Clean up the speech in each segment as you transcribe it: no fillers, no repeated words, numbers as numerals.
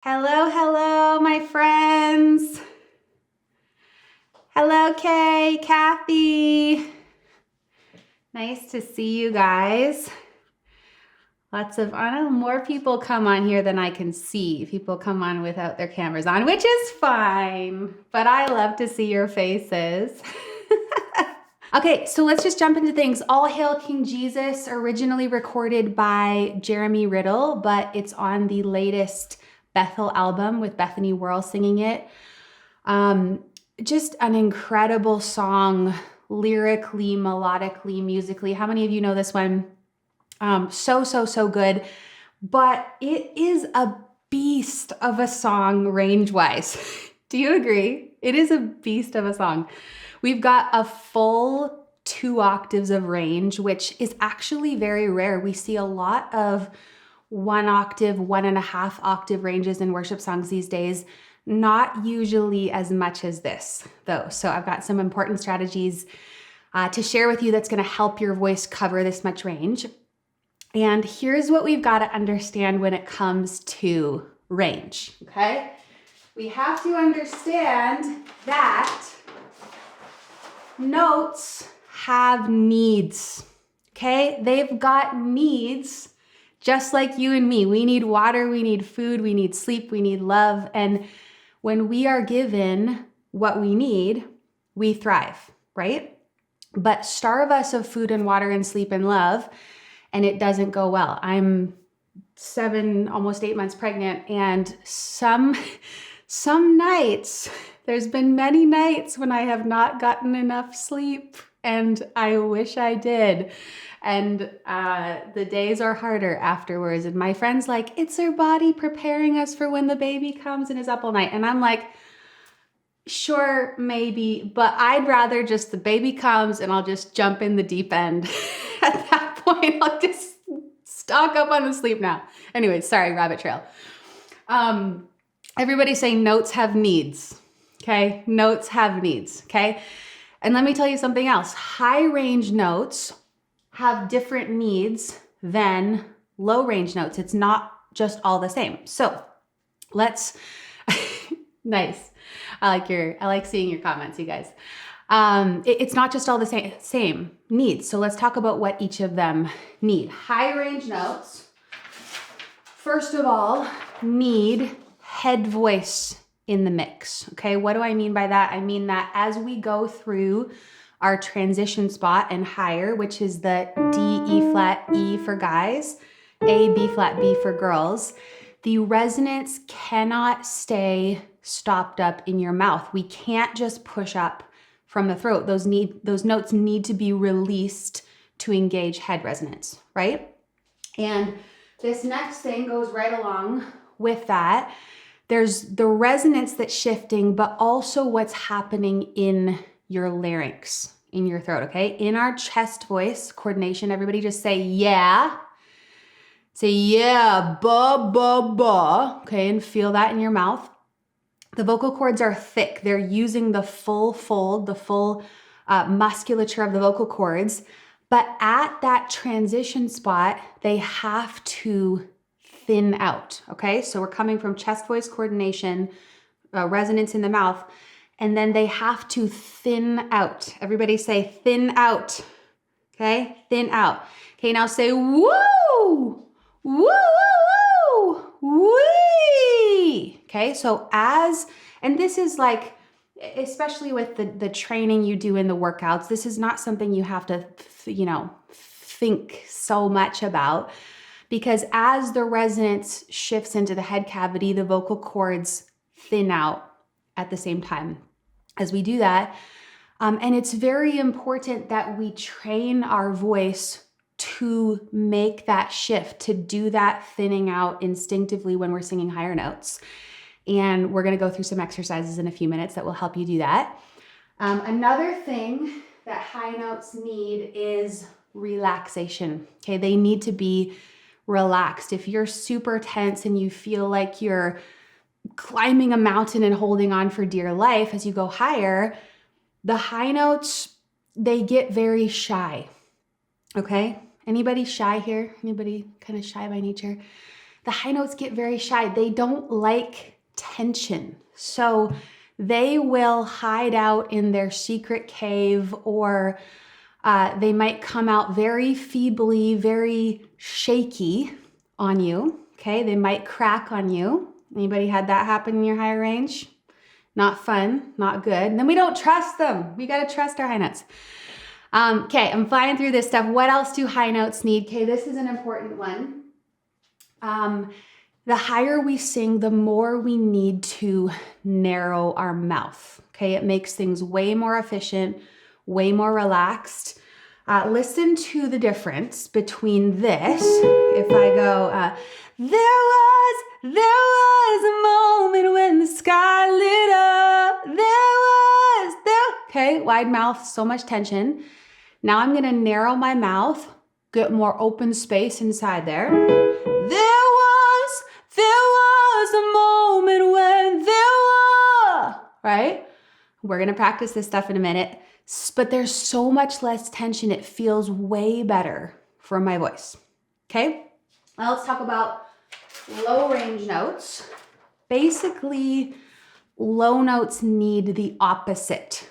Hello, hello, my friends. Hello, Kay, Kathy. Nice to see you guys. I know more people come on here than I can see. People come on without their cameras on, which is fine, but I love to see your faces. Okay, so let's just jump into things. All Hail King Jesus, originally recorded by Jeremy Riddle, but it's on the latest Bethel album with Bethany Worrell singing it. Just an incredible song, lyrically, melodically, musically. How many of you know this one? So good. But it is a beast of a song range-wise. Do you agree? It is a beast of a song. We've got a full 2 octaves of range, which is actually very rare. We see a lot of 1 octave, 1.5 octave ranges in worship songs these days. Not usually as much as this, though. So I've got some important strategies to share with you that's going to help your voice cover this much range. And here's what we've got to understand when it comes to range, okay? We have to understand that notes have needs, okay? They've got needs just like you and me. We need water, we need food, we need sleep, we need love. And when we are given what we need, we thrive, right? But starve us of food and water and sleep and love, and it doesn't go well. I'm 7, almost 8 months pregnant, and some nights, there's been many nights when I have not gotten enough sleep, and I wish I did. And the days are harder afterwards. And my friend's like, it's our body preparing us for when the baby comes and is up all night. And I'm like, sure, maybe, but I'd rather just the baby comes and I'll just jump in the deep end. At that point, I'll just stock up on the sleep now. Anyway, sorry, rabbit trail. Everybody saying notes have needs, okay? Notes have needs, okay? And let me tell you something else. High range notes have different needs than low range notes. It's not just all the same. So let's, nice. I like seeing your comments, you guys. It's not just all the same needs. So let's talk about what each of them need. High range notes, first of all, need head voice in the mix. Okay, what do I mean by that? I mean that as we go through our transition spot and higher, which is the D, E flat, E for guys, A, B flat, B for girls, the resonance cannot stay stopped up in your mouth. We can't just push up from the throat. Those notes need to be released to engage head resonance, right? And this next thing goes right along with that. There's the resonance that's shifting, but also what's happening in your larynx, in your throat, okay? In our chest voice coordination, everybody just say, yeah. Say, yeah, ba, ba, ba, okay? And feel that in your mouth. The vocal cords are thick. They're using the full fold, the full musculature of the vocal cords. But at that transition spot, they have to thin out, okay? So we're coming from chest voice coordination, resonance in the mouth, and then they have to thin out. Everybody say thin out, okay? Thin out. Okay, now say woo, woo, woo, woo, wee. Okay, so and this is like, especially with the training you do in the workouts, this is not something you have to, think so much about, because as the resonance shifts into the head cavity, the vocal cords thin out at the same time as we do that. And it's very important that we train our voice to make that shift, to do that thinning out instinctively when we're singing higher notes. And we're going to go through some exercises in a few minutes that will help you do that. Another thing that high notes need is relaxation. Okay, they need to be relaxed. If you're super tense and you feel like you're climbing a mountain and holding on for dear life as you go higher, the high notes, they get very shy. Okay? Anybody shy here? Anybody kind of shy by nature? the high notes get very shy. They don't like tension. So they will hide out in their secret cave, or they might come out very feebly, very shaky on you. Okay, they might crack on you. Anybody had that happen in your higher range? Not fun, not good. And then we don't trust them. We got to trust our high notes. Okay, I'm flying through this stuff. What else do high notes need? Okay, this is an important one. The higher we sing, the more we need to narrow our mouth. Okay, it makes things way more efficient, way more relaxed. Listen to the difference between this. If I go, there was a moment when the sky lit up. Okay, wide mouth, so much tension. Now I'm gonna narrow my mouth, get more open space inside there. There was a moment when right? We're gonna practice this stuff in a minute, but there's so much less tension. It feels way better for my voice, okay? Now let's talk about low range notes. Basically, low notes need the opposite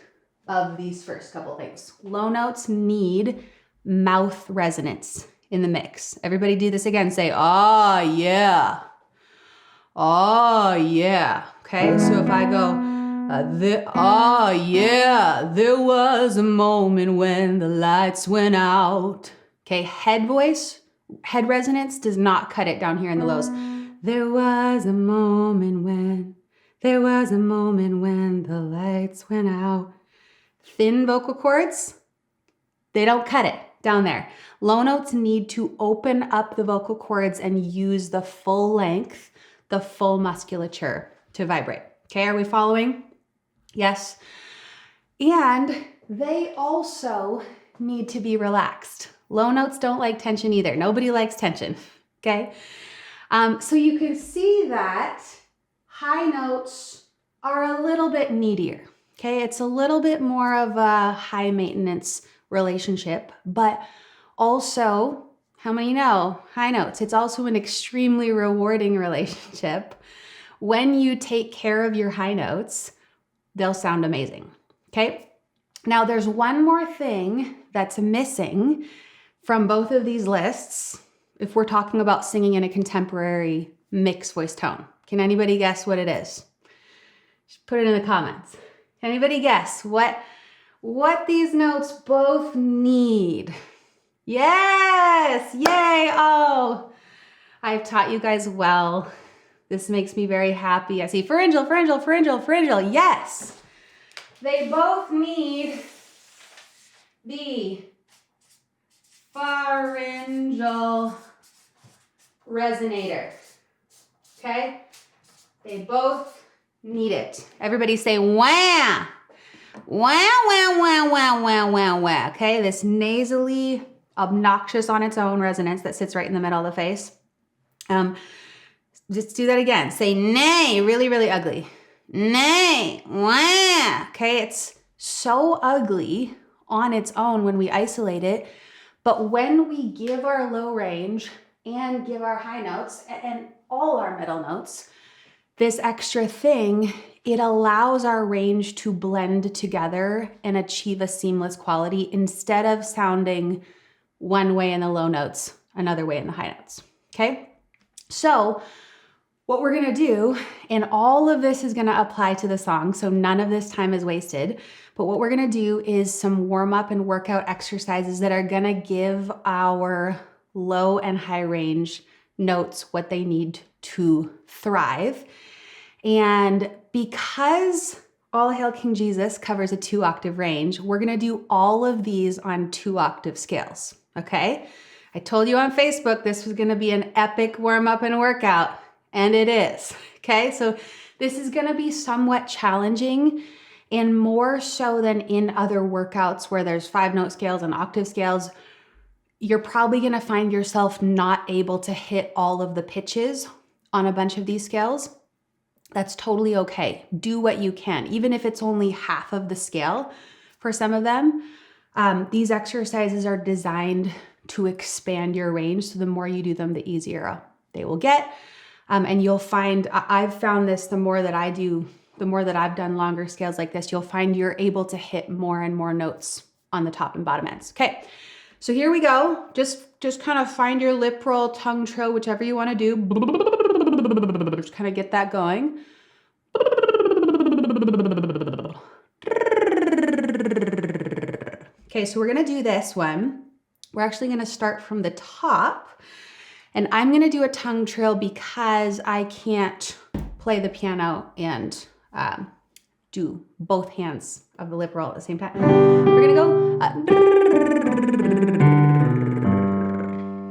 of these first couple things. Low notes need mouth resonance in the mix. Everybody do this again. Say, oh yeah. Oh yeah. Okay, so if I go, oh yeah, there was a moment when the lights went out. Okay, head resonance does not cut it down here in the lows. There was a moment when the lights went out. Thin vocal cords, they don't cut it down there. Low notes need to open up the vocal cords and use the full length, the full musculature to vibrate. Okay, are we following? Yes. And they also need to be relaxed. Low notes don't like tension either. Nobody likes tension, okay? So you can see that high notes are a little bit needier, okay? It's a little bit more of a high maintenance relationship, but also, how many know high notes? It's also an extremely rewarding relationship. When you take care of your high notes, they'll sound amazing, okay? Now there's one more thing that's missing from both of these lists if we're talking about singing in a contemporary mixed voice tone. Can anybody guess what it is? Just put it in the comments. Can anybody guess what these notes both need? Yes, yay, oh, I've taught you guys well. This makes me very happy. I see pharyngeal, yes. They both need the pharyngeal resonator, okay? They both need it. Everybody say wah, wah, wah, wah, wah, wah, wah, wah, okay? This nasally, obnoxious on its own resonance that sits right in the middle of the face. Just do that again. Say nay, really, really ugly. Nay, wah, okay? It's so ugly on its own when we isolate it, but when we give our low range and give our high notes and all our middle notes this extra thing, it allows our range to blend together and achieve a seamless quality instead of sounding one way in the low notes, another way in the high notes, okay? So what we're gonna do, and all of this is gonna apply to the song, so none of this time is wasted, but what we're gonna do is some warm up and workout exercises that are gonna give our low and high range notes what they need to thrive. And because All Hail King Jesus covers a 2-octave range, we're gonna do all of these on 2-octave scales, okay? I told you on Facebook this was gonna be an epic warm up and workout. And it is, okay? So this is gonna be somewhat challenging, and more so than in other workouts where there's 5-note scales and octave scales, you're probably gonna find yourself not able to hit all of the pitches on a bunch of these scales. That's totally okay. Do what you can, even if it's only half of the scale for some of them. These exercises are designed to expand your range, so the more you do them, the easier they will get. And you'll find, I've found this, the more that I do, the more that I've done longer scales like this, you'll find you're able to hit more and more notes on the top and bottom ends. Okay, so here we go. Just kind of find your lip roll, tongue trill, whichever you want to do. Just kind of get that going. Okay, so we're gonna do this one. We're actually gonna start from the top, and I'm gonna do a tongue trill because I can't play the piano and do both hands of the lip roll at the same time. We're gonna go.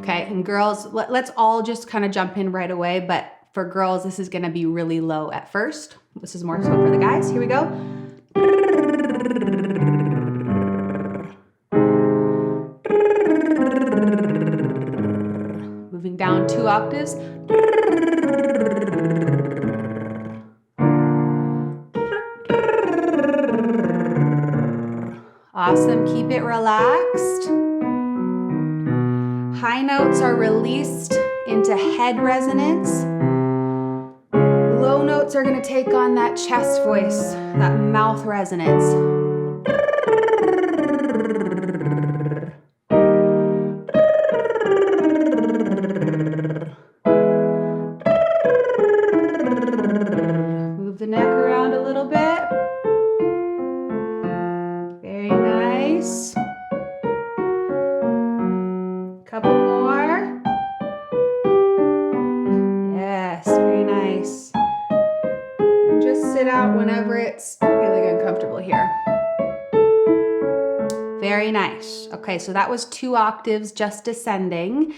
Okay, and girls, let's all just kind of jump in right away, but for girls, this is gonna be really low at first. This is more so for the guys. Here we go. Moving down 2 octaves. Awesome, keep it relaxed. High notes are released into head resonance. Low notes are gonna take on that chest voice, that mouth resonance. Move the neck around a little bit. Very nice. Couple more. Yes, very nice. And just sit out whenever it's feeling uncomfortable here. Very nice. Okay, so that was 2 octaves just descending.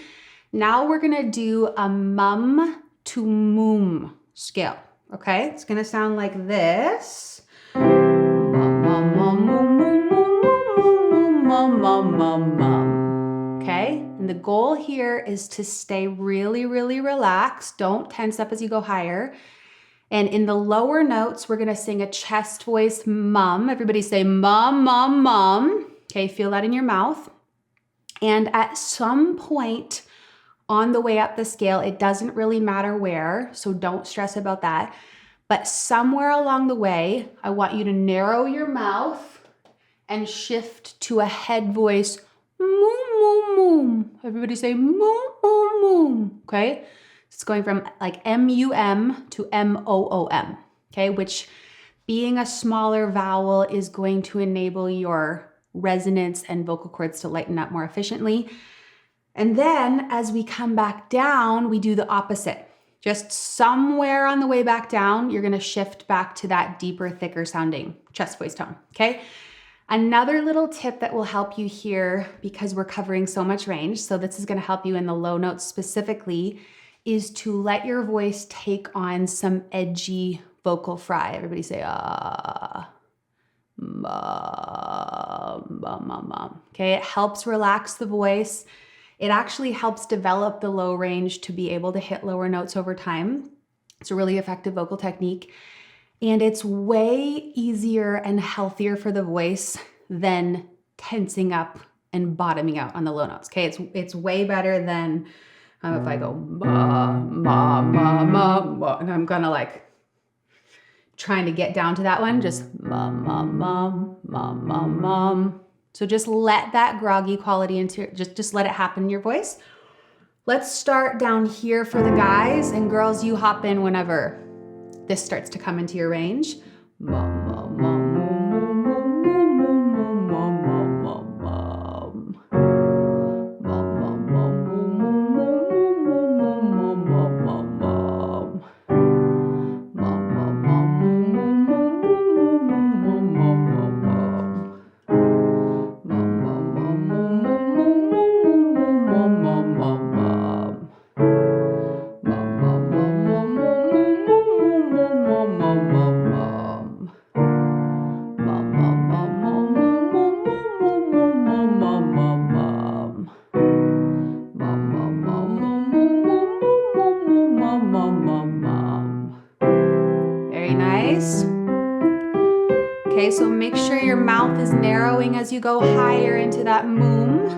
Now we're gonna do a mum to moom scale. Okay, it's gonna sound like this. Mum, mum, mum, mum, mum, mum, mum, mum, mum, mum. Okay, and the goal here is to stay really, really relaxed. Don't tense up as you go higher. And in the lower notes, we're gonna sing a chest voice mum. Everybody say mum, mum, mum. Okay, feel that in your mouth. And at some point on the way up the scale, it doesn't really matter where, so don't stress about that. But somewhere along the way, I want you to narrow your mouth and shift to a head voice, moom, moom, moom. Everybody say moom, moom, moom, okay? It's going from like M-U-M to M-O-O-M, okay? Which, being a smaller vowel, is going to enable your resonance and vocal cords to lighten up more efficiently. And then as we come back down, we do the opposite. Just somewhere on the way back down, you're gonna shift back to that deeper, thicker sounding chest voice tone, okay? Another little tip that will help you here, because we're covering so much range, so this is gonna help you in the low notes specifically, is to let your voice take on some edgy vocal fry. Everybody say, ah, mum, mum, mum, mum. Okay, it helps relax the voice. It actually helps develop the low range to be able to hit lower notes over time. It's a really effective vocal technique. And it's way easier and healthier for the voice than tensing up and bottoming out on the low notes. Okay, it's way better than if I go ma, ma, ma, ma, ma, and I'm gonna like trying to get down to that one, just mum, mum, mum, mum, mum, mum. So just let that groggy quality into, just let it happen in your voice. Let's start down here for the guys, and girls, you hop in whenever this starts to come into your range. Mum, mum, mum, mum, mum, mum, mum, mum, mum, mum, mum. Mum, mum, mum, mum, mum, mum, mum, mum. Mum, mum, mum, mum, mum, mum, mum, mum. Very nice. Okay, so make sure your mouth is narrowing as you go higher into that moom.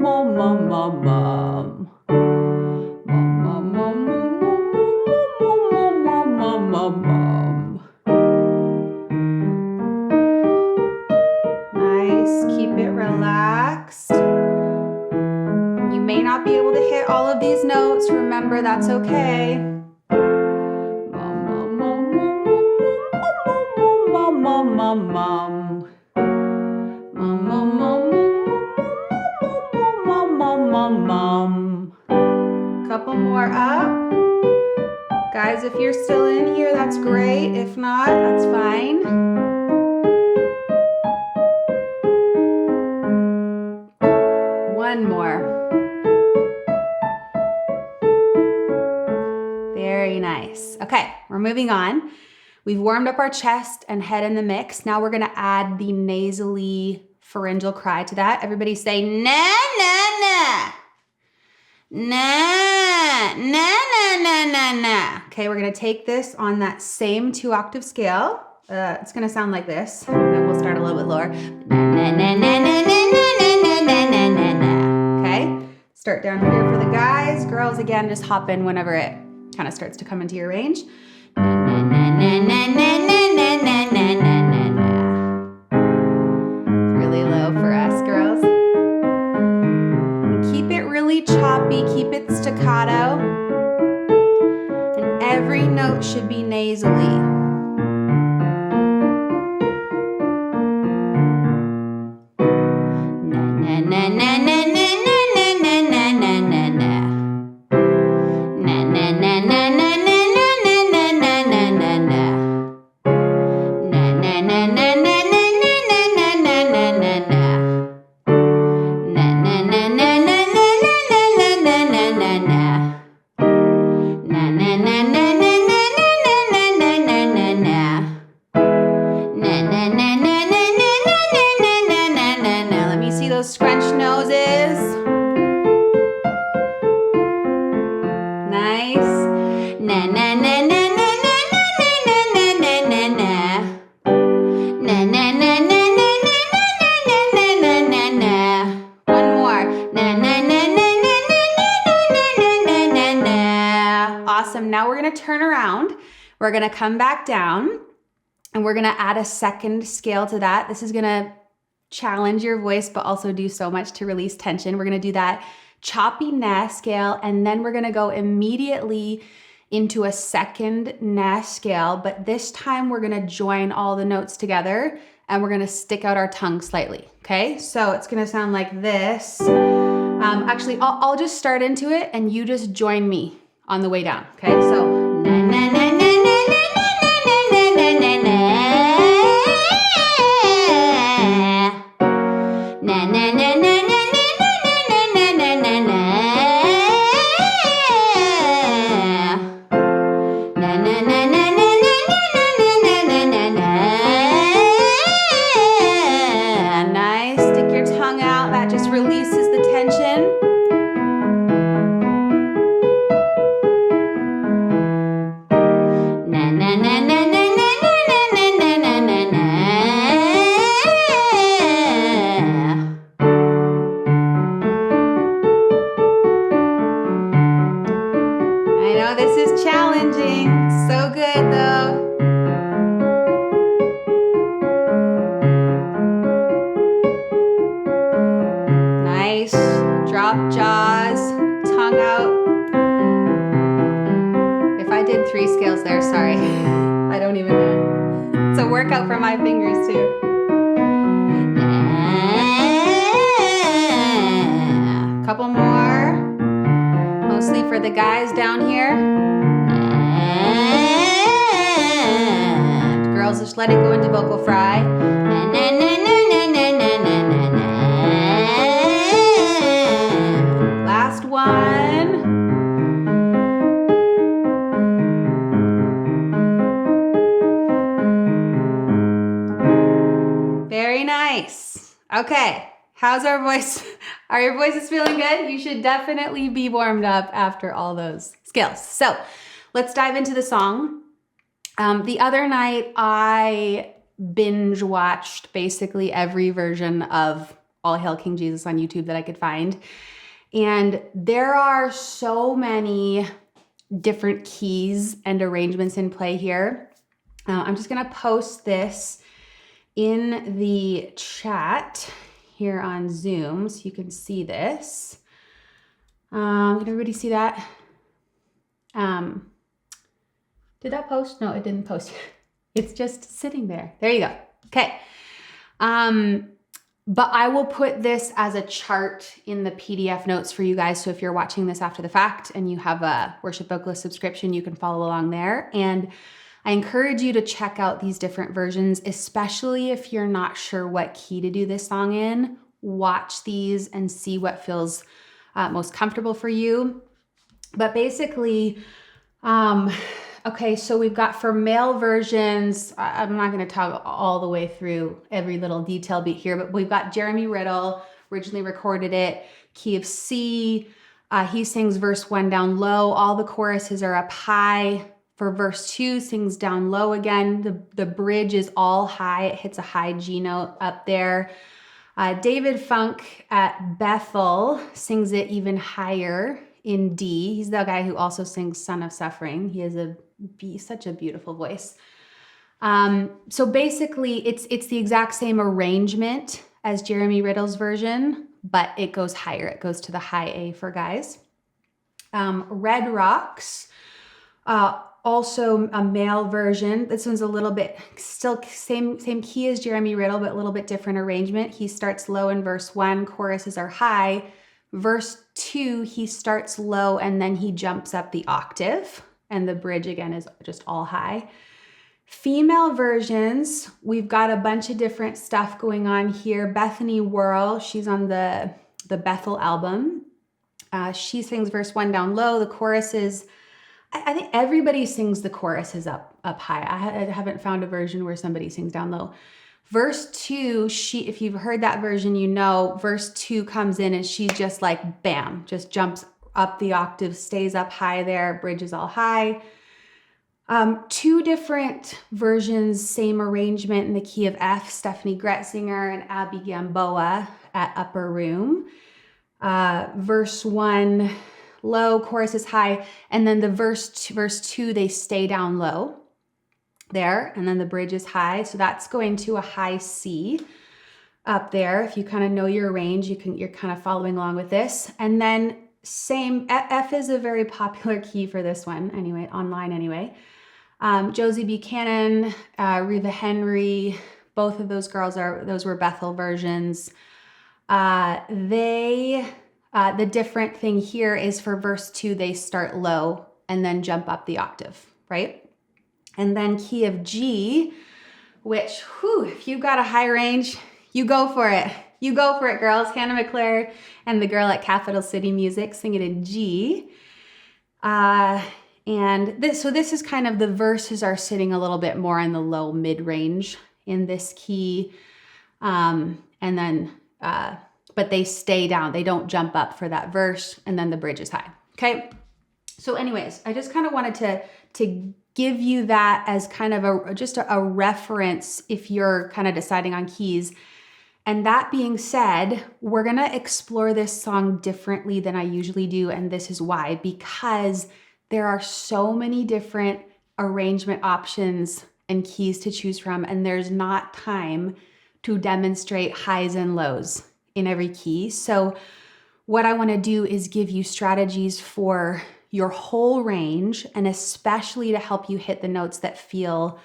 Mum, mum, mum, mum. that's okay. Couple more up. Guys, if you're still in here, that's great. If not, that's fine. One more. Very nice. Okay, we're moving on. We've warmed up our chest and head in the mix. Now we're gonna add the nasally pharyngeal cry to that. Everybody say na na na. Na na na na na na. Okay, we're gonna take this on that same 2-octave scale. It's gonna sound like this. Then we'll start a little bit lower. Na na na na na na na na na na na. Okay, start down here for the guys. Girls, again, just hop in whenever it kind of starts to come into your range. Na na na na na na na na na na. Really low for us, girls. And keep it really choppy, keep it staccato. And every note should be nasally. Na na na na na. Now we're going to turn around, we're going to come back down, and we're going to add a second scale to that. This is going to challenge your voice, but also do so much to release tension. We're going to do that choppy na scale, and then we're going to go immediately into a second na scale, but this time we're going to join all the notes together, and we're going to stick out our tongue slightly, okay? So it's going to sound like this. Actually, I'll just start into it, and you just join me on the way down, okay? So na na na na na na na na na na na na na na na nice. Stick your tongue out. That just releases the tension. Drop jaws, tongue out. If I did 3 scales there, sorry. I don't even know. It's a workout for my fingers too. Couple more. Mostly for the guys down here. Girls, just let it go into vocal fry. Last one. Very nice. Okay, how's our voice? Are your voices feeling good? You should definitely be warmed up after all those skills. So let's dive into the song. The other night, I binge watched basically every version of All Hail King Jesus on YouTube that I could find. And there are so many different keys and arrangements in play here. I'm just gonna post this in the chat here on Zoom so you can see this. Can everybody see that? Did that post? No, it didn't post. It's just sitting there. There you go. Okay. But I will put this as a chart in the PDF notes for you guys. So if you're watching this after the fact and you have a Worship Vocalist subscription, you can follow along there. And I encourage you to check out these different versions, especially if you're not sure what key to do this song in. Watch these and see what feels most comfortable for you. But basically, okay, so we've got for male versions, I'm not going to talk all the way through every little detail beat here, but we've got Jeremy Riddle, originally recorded it, key of C. He sings verse 1 down low. All the choruses are up high. For verse 2, sings down low again. The bridge is all high. It hits a high G note up there. David Funk at Bethel sings it even higher in D. He's the guy who also sings Son of Suffering. He has such a beautiful voice. So basically, it's the exact same arrangement as Jeremy Riddle's version, but it goes higher. It goes to the high A for guys. Red Rocks, also a male version. This one's a little bit still same key as Jeremy Riddle, but a little bit different arrangement. He starts low in verse 1, choruses are high. Verse 2, he starts low and then he jumps up the octave, and the bridge again is just all high. Female versions, we've got a bunch of different stuff going on here. Bethany Whirl, she's on the Bethel album. She sings verse 1 down low. The chorus is, I think everybody sings the choruses up high. I haven't found a version where somebody sings down low. Verse 2, if you've heard that version, you know, verse 2 comes in and she just like, bam, just jumps up the octave, stays up high there, bridge is all high. 2 different versions, same arrangement in the key of F, Steffany Gretzinger and Abby Gamboa at Upper Room. Verse 1, low, chorus is high, and then the verse 2, they stay down low there, and then the bridge is high, so that's going to a high C up there. If you kind of know your range, you're kind of following along with this. And then same, F is a very popular key for this one anyway, online anyway. Josie Buchanan, Reva Henry, both of those girls those were Bethel versions. The different thing here is for verse 2, they start low and then jump up the octave, right? And then key of G, which, if you've got a high range, you go for it. You go for it, girls. Hannah McClure and the girl at Capital City Music sing it in G. And this is kind of, the verses are sitting a little bit more in the low mid range in this key. And then, but they stay down. They don't jump up for that verse, and then the bridge is high. Okay. So anyways, I just kind of wanted to give you that as kind of just a reference if you're kind of deciding on keys. And that being said, we're going to explore this song differently than I usually do. And this is why, because there are so many different arrangement options and keys to choose from, and there's not time to demonstrate highs and lows in every key. So what I want to do is give you strategies for your whole range, and especially to help you hit the notes that feel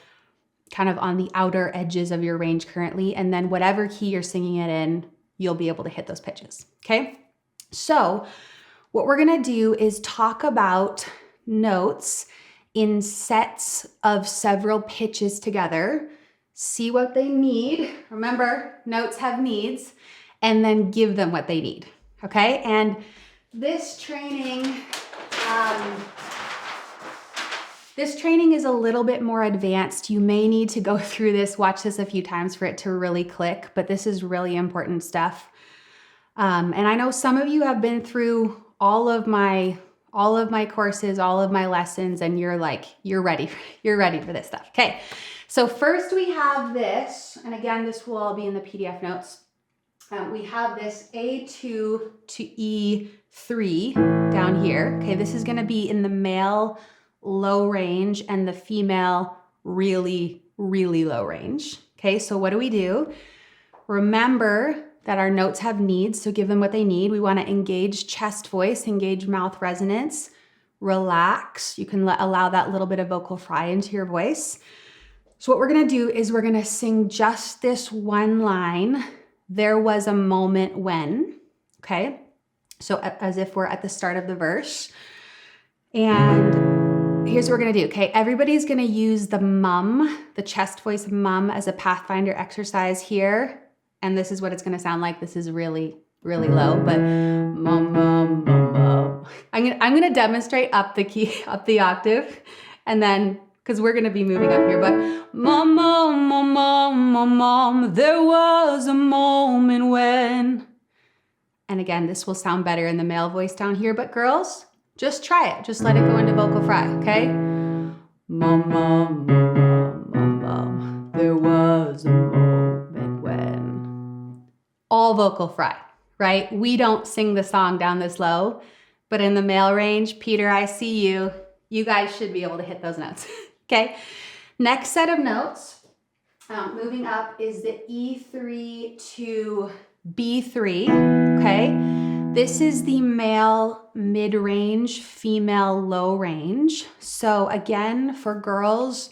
kind of on the outer edges of your range currently. And then whatever key you're singing it in, you'll be able to hit those pitches. Okay. So what we're going to do is talk about notes in sets of several pitches together, see what they need. Remember, notes have needs, and then give them what they need. Okay. And this training is a little bit more advanced. You may need to go through this, watch this a few times for it to really click, but this is really important stuff. And I know some of you have been through all of my courses, all of my lessons, and you're ready for this stuff. Okay. So first we have this, and again, this will all be in the PDF notes. We have this A2 to E3 down here. Okay, this is going to be in the male low range and the female really, really low range. Okay, so what do? Remember that our notes have needs, so give them what they need. We want to engage chest voice, engage mouth resonance, relax. You can allow that little bit of vocal fry into your voice. So what we're gonna do is we're gonna sing just this one line, there was a moment when, okay? So as if we're at the start of the verse. And here's what we're gonna do, okay? Everybody's gonna use the mum, the chest voice mum as a Pathfinder exercise here. And this is what it's gonna sound like. This is really, really low, but mum, mum, mum, mum. I'm gonna demonstrate up the key, up the octave, and then, because we're gonna be moving up here, but mum, mum, mum, mum, mum, mum, there was a moment when. And again, this will sound better in the male voice down here, but girls, just try it. Just let it go into vocal fry, okay? Mum, mum, mum, mum, mum, mum, there was a moment when. All vocal fry, right? We don't sing the song down this low, but in the male range, Peter, I see you. You guys should be able to hit those notes, okay? Next set of notes, moving up, is the E3 to B3, okay? This is the male mid-range, female low range. So again, for girls,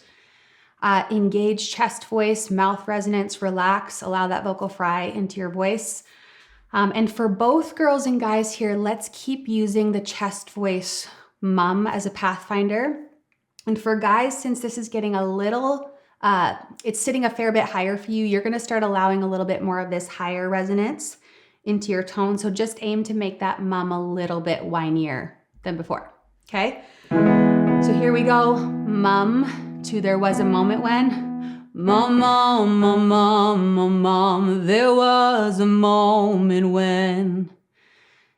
engage chest voice, mouth resonance, relax, allow that vocal fry into your voice. And for both girls and guys here, let's keep using the chest voice mum as a Pathfinder. And for guys, since this is getting a little, it's sitting a fair bit higher for you, you're gonna start allowing a little bit more of this higher resonance into your tone. So just aim to make that mum a little bit whinier than before, okay? So here we go, mum to there was a moment when. Mum, mum, mum, mum, mum, mum, there was a moment when.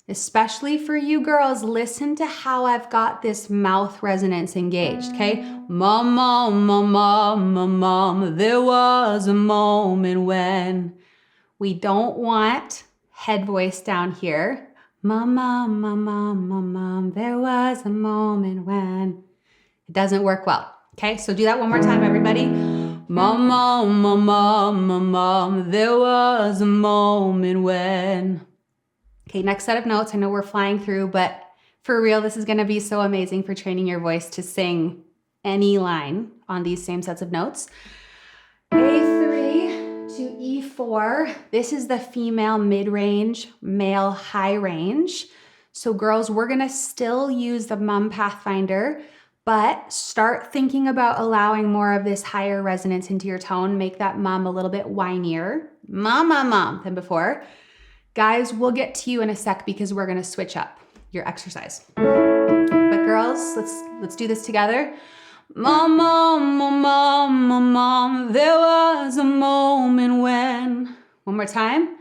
Especially for you girls, listen to how I've got this mouth resonance engaged, okay? Mum, mum, mum, mum, mum, mum, there was a moment when. We don't want head voice down here. Mum, mum, mum, mum, mum, mum, there was a moment when. It doesn't work well, okay? So do that one more time, everybody. Mum, mum, mum, mum, mum, mum, there was a moment when. Okay, next set of notes. I know we're flying through, but for real, this is gonna be so amazing for training your voice to sing any line on these same sets of notes. A3 to E4. This is the female mid-range, male high range. So girls, we're gonna still use the mum Pathfinder, but start thinking about allowing more of this higher resonance into your tone. Make that mum a little bit whinier, mum, mum, mum, than before. Guys, we'll get to you in a sec because we're gonna switch up your exercise. But girls, let's do this together. Mom, mom, mom, mom, mom, mom, there was a moment when. One more time.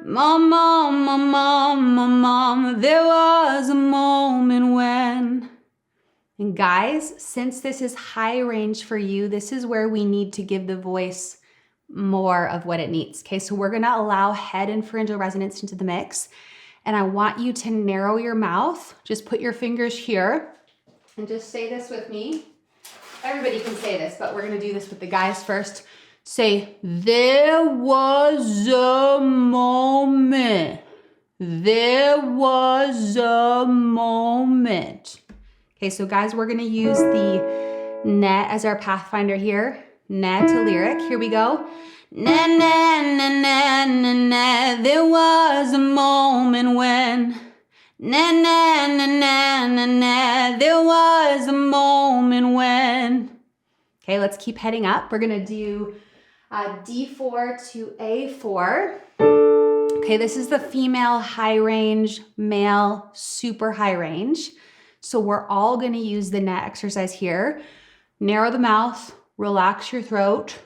Mom, mom, mom, mom, mom, mom, there was a moment when. And guys, since this is high range for you, this is where we need to give the voice more of what it needs. Okay, so we're gonna allow head and pharyngeal resonance into the mix. And I want you to narrow your mouth. Just put your fingers here and just say this with me. Everybody can say this, but we're gonna do this with the guys first. Say, there was a moment. There was a moment. Okay, so guys, we're gonna use the net as our Pathfinder here. Na to lyric, here we go. Na, na, na, na, na, na, there was a moment when. Na, na, na, na, na, na, there was a moment when. Okay, let's keep heading up. We're gonna do D4 to A4. Okay, this is the female high range, male super high range. So we're all gonna use the net exercise here. Narrow the mouth, relax your throat,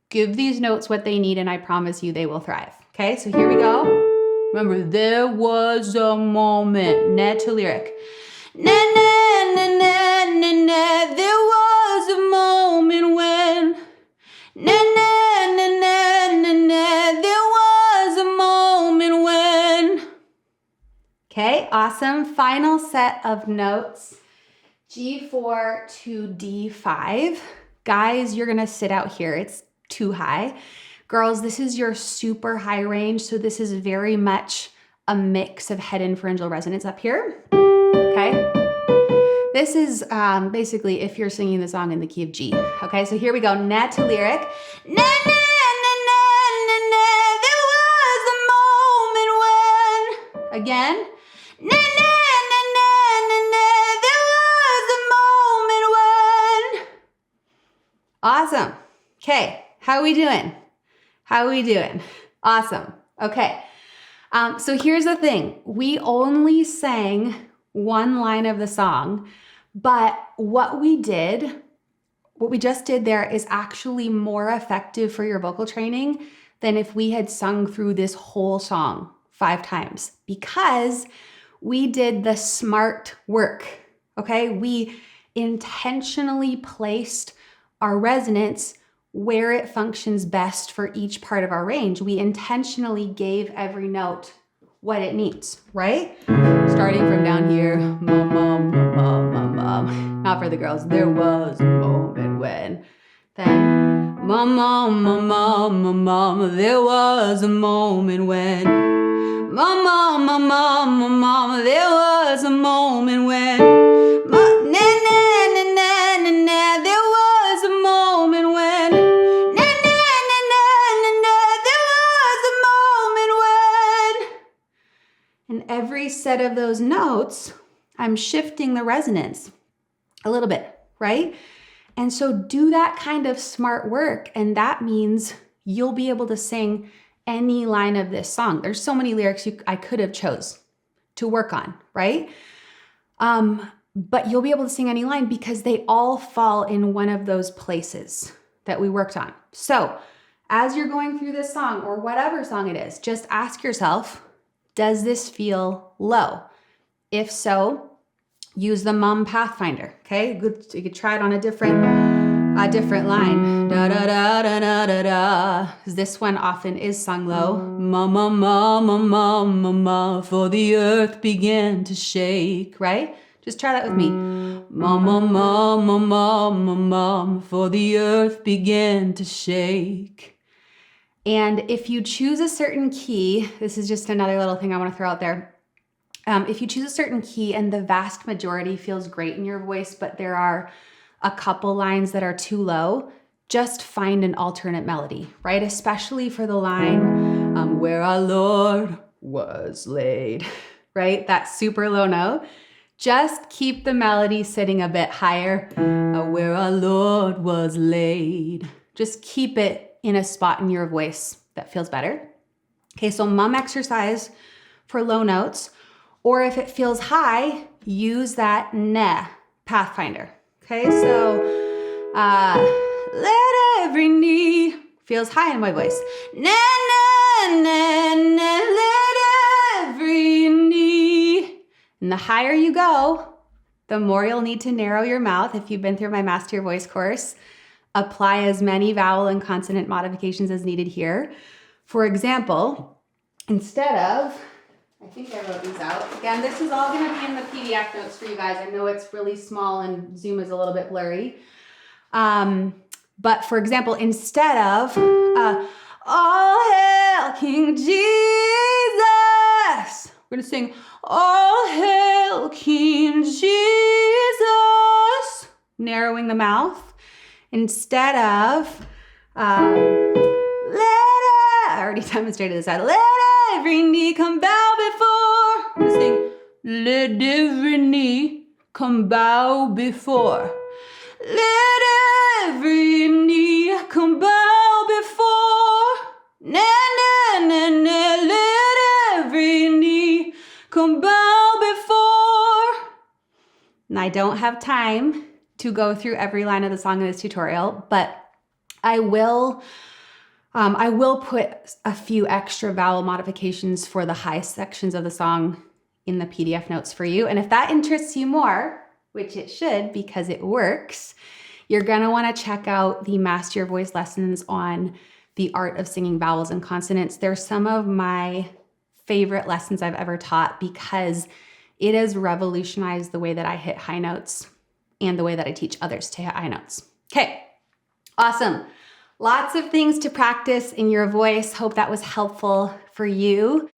give these notes what they need, and I promise you they will thrive. Okay, so here we go. Remember, there was a moment, net to lyric. Na, na, na, na, na, na, there was a moment when. Na, na, na, na, na, na, there was a moment when. Okay, awesome. Final set of notes, G4 to D5. Guys, you're gonna sit out here. It's too high. Girls, this is your super high range, so this is very much a mix of head and pharyngeal resonance up here, okay? this is basically if you're singing the song in the key of G. Okay, so here we go. Na to lyric. Na, na, na, na, na, na. There was a moment when. Again. Na, na, na, na, na, na. There was a moment when. Awesome. Okay, how are we doing? How are we doing? Awesome. Okay. So here's the thing. We only sang one line of the song, but what we just did there is actually more effective for your vocal training than if we had sung through this whole song 5 times, because we did the smart work. Okay. We intentionally placed our resonance where it functions best for each part of our range. We intentionally gave every note what it needs, right? Starting from down here, mom, mom, mom, mom, mom. Not for the girls. There was a moment when. Then, mom, mom, mom, mom, mom, mom. There was a moment when. Mom, mom, mom, mom, mom, mom. There was a moment when. Na, na, na, na, na, na. There was a moment when. And every set of those notes, I'm shifting the resonance a little bit, right? And so do that kind of smart work. And that means you'll be able to sing any line of this song. There's so many lyrics I could have chose to work on, right? But you'll be able to sing any line because they all fall in one of those places that we worked on. So as you're going through this song or whatever song it is, just ask yourself, does this feel low? If so, use the mum pathfinder. Okay, good. You could try it on a different line. Da da da da da da da. This one often is sung low. Mama, mama, mama, mama, for the earth began to shake. Right? Just try that with me. Mama, mama, mama, mama, for the earth began to shake. And if you choose a certain key, this is just another little thing I want to throw out there. If you choose a certain key and the vast majority feels great in your voice, but there are a couple lines that are too low, just find an alternate melody, right? Especially for the line, where our Lord was laid, right? That super low note. Just keep the melody sitting a bit higher, where our Lord was laid. Just keep it in a spot in your voice that feels better. Okay, so mum exercise for low notes, or if it feels high, use that ne pathfinder. Okay, so let every knee feels high in my voice. Na, na, na, na, let every knee. And the higher you go, the more you'll need to narrow your mouth. If you've been through my Master Your Voice course, apply as many vowel and consonant modifications as needed here. For example, instead of, I think I wrote these out. Again, this is all going to be in the PDF notes for you guys. I know it's really small and Zoom is a little bit blurry. But for example, instead of, all hail King Jesus, we're going to sing, all hail King Jesus, narrowing the mouth. Instead of, I already demonstrated this. Let every knee come bow before. We're sing, let every knee come bow before. Let every knee come bow before. Na na na na. Let every knee come bow before. And I don't have time to go through every line of the song in this tutorial, but I will put a few extra vowel modifications for the high sections of the song in the PDF notes for you. And if that interests you more, which it should because it works, you're gonna wanna check out the Master Your Voice lessons on the art of singing vowels and consonants. They're some of my favorite lessons I've ever taught because it has revolutionized the way that I hit high notes and the way that I teach others to hit high notes. Okay, awesome. Lots of things to practice in your voice. Hope that was helpful for you.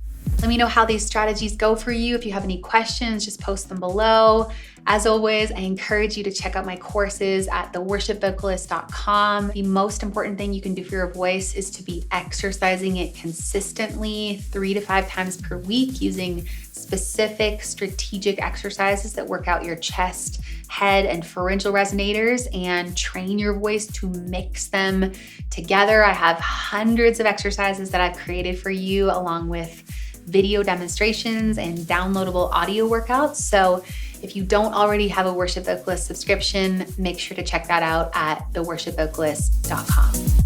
Let me know how these strategies go for you. If you have any questions, just post them below. As always, I encourage you to check out my courses at theworshipvocalist.com. The most important thing you can do for your voice is to be exercising it consistently 3 to 5 times per week using specific strategic exercises that work out your chest, head, and pharyngeal resonators and train your voice to mix them together. I have hundreds of exercises that I've created for you along with video demonstrations and downloadable audio workouts. So if you don't already have a Worship Vocalist subscription, make sure to check that out at theworshipvocalist.com.